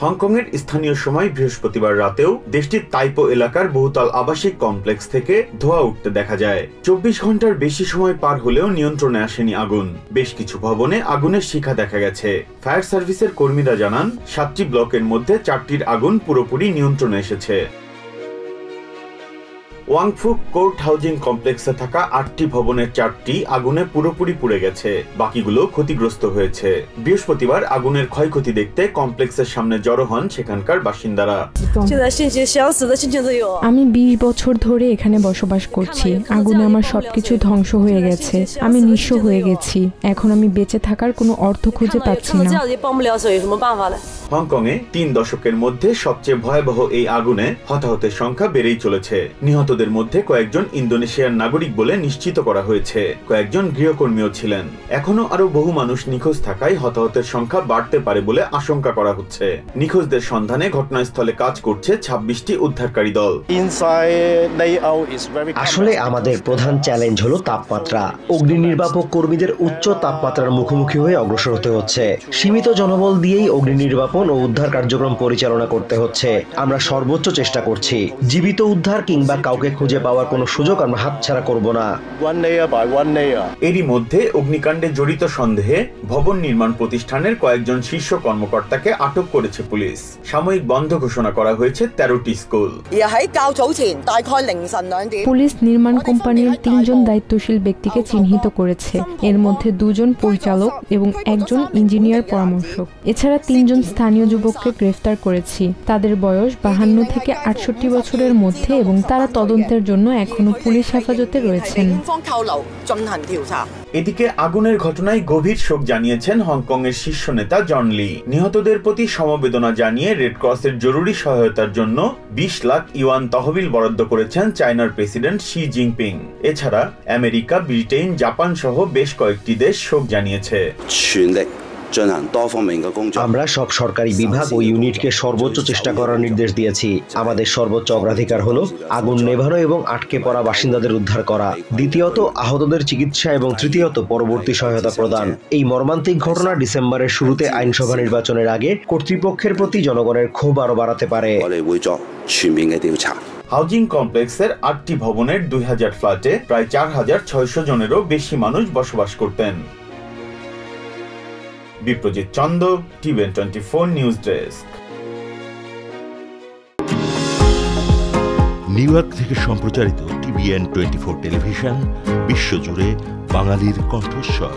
হংকংয়ের স্থানীয় সময় বৃহস্পতিবার রাতেও দেশটির তাইপো এলাকার বহুতল আবাসিক কমপ্লেক্স থেকে ধোঁয়া উঠতে দেখা যায়। 24 ঘন্টার বেশি সময় পার হলেও নিয়ন্ত্রণে আসেনি আগুন। বেশ কিছু ভবনে আগুনের শিখা দেখা গেছে। ফায়ার সার্ভিসের কর্মীরা জানান 7টি ব্লকের মধ্যে 4টির আগুন পুরোপুরি নিয়ন্ত্রণে এসেছে। ওয়াংফুক কোর্ট হাউজিং কমপ্লেক্সে থাকা 8টি ভবনের 4টি আগুনে পুরোপুরি পুড়ে গেছে, বাকিগুলো ক্ষতিগ্রস্ত হয়েছে। বৃহস্পতিবার আগুনের ক্ষয়ক্ষতি দেখতে কমপ্লেক্সের সামনে জড়ো হন সেখানকার বাসিন্দারা। আমি 20 বছর ধরে এখানে বসবাস করছি। আগুনে আমার সবকিছু ধ্বংস হয়ে গেছে। আমি নিঃস্ব হয়ে গেছি। এখন আমি বেঁচে থাকার কোনো অর্থ খুঁজে পাচ্ছি না। হংকংয়ে 3 দশকের মধ্যে সবচেয়ে ভয়াবহ এই আগুনে হতাহতের সংখ্যা বেড়েই চলেছে। নিহতদের মধ্যে কয়েকজন ইন্দোনেশিয়ার নাগরিক বলে নিশ্চিত করা হয়েছে। কয়েকজন গৃহকর্মীও ছিলেন। এখনো আরো বহু মানুষ নিখোঁজ থাকায় হতাহতের সংখ্যা বাড়তে পারে বলে আশঙ্কা করা হচ্ছে। নিখোঁজদের সন্ধানে ঘটনাস্থলে কাজ করছে 26টি উদ্ধারকারী দল। আসলে আমাদের প্রধান চ্যালেঞ্জ হলো তাপমাত্রা। অগ্নি নির্বাপক কর্মীদের উচ্চ তাপমাত্রার মুখোমুখি হয়ে অগ্রসর হতে হচ্ছে। সীমিত জনবল দিয়েই অগ্নি নির্বাপন ও উদ্ধার কার্যক্রম পরিচালনা করতে হচ্ছে। আমরা সর্বোচ্চ চেষ্টা করছি। জীবিত উদ্ধার কিংবা কাউকে খুঁজে পাওয়ার কোনো সুযোগ আমরা হাতছাড়া করব না। এরই মধ্যে অগ্নিকাণ্ডে জড়িত সন্দেহে ভবন নির্মাণ প্রতিষ্ঠানের কয়েকজন শীর্ষ কর্মকর্তাকে আটক করেছে পুলিশ। সাময়িক বন্ধ ঘোষণা করা হয়েছে 13টি স্কুল। পুলিশ নির্মাণ কোম্পানির 3 জন দায়িত্বশীল ব্যক্তিকে চিহ্নিত করেছে। এর মধ্যে 2 জন পরিচালক এবং 1 জন ইঞ্জিনিয়ার পরামর্শক। এছাড়া 3 জন স্থানীয় যুবককে গ্রেফতার করেছি। তাদের বয়স 52 থেকে 68 বছরের মধ্যে এবং তারা তদন্তের জন্য এখনো পুলিশ হেফাজতে রয়েছেন। এদিকে আগুনের ঘটনায় গভীর শোক জানিয়েছেন হংকংয়ের শীর্ষ নেতা জন লি। নিহতদের প্রতি সমবেদনা জানিয়ে রেড ক্রসের জরুরি সহায়তার জন্য 20 লাখ ইউয়ান তহবিল বরাদ্দ করেছেন চায়নার প্রেসিডেন্ট শি জিনপিং। এছাড়া আমেরিকা, ব্রিটেন, জাপান সহ বেশ কয়েকটি দেশ শোক জানিয়েছে। আমরা সব সরকারি বিভাগ ও ইউনিটকে সর্বোচ্চ চেষ্টা করার নির্দেশ দিয়েছি। আমাদের সর্বোচ্চ অগ্রাধিকার হলো আগুন নেভানো এবং আটকে পড়া বাসিন্দাদের উদ্ধার করা, দ্বিতীয়ত আহতদের চিকিৎসা এবং তৃতীয়ত পরবর্তী সহায়তা প্রদান। এই মর্মান্তিক ঘটনা ডিসেম্বরের শুরুতে আইনসভা নির্বাচনের আগে কর্তৃপক্ষের প্রতি জনগণের ক্ষোভ আরো বাড়াতে পারে। হাউজিং কমপ্লেক্সের 8টি ভবনের 2000 ফ্ল্যাটে প্রায় 4600 জনেরও বেশি মানুষ বসবাস করতেন। Biprajit Chanda, TVN24 news desk. New York থেকে সম্প্রচারিত TVN24 টেলিভিশন বিশ্বজুড়ে বাঙালির কণ্ঠস্বর।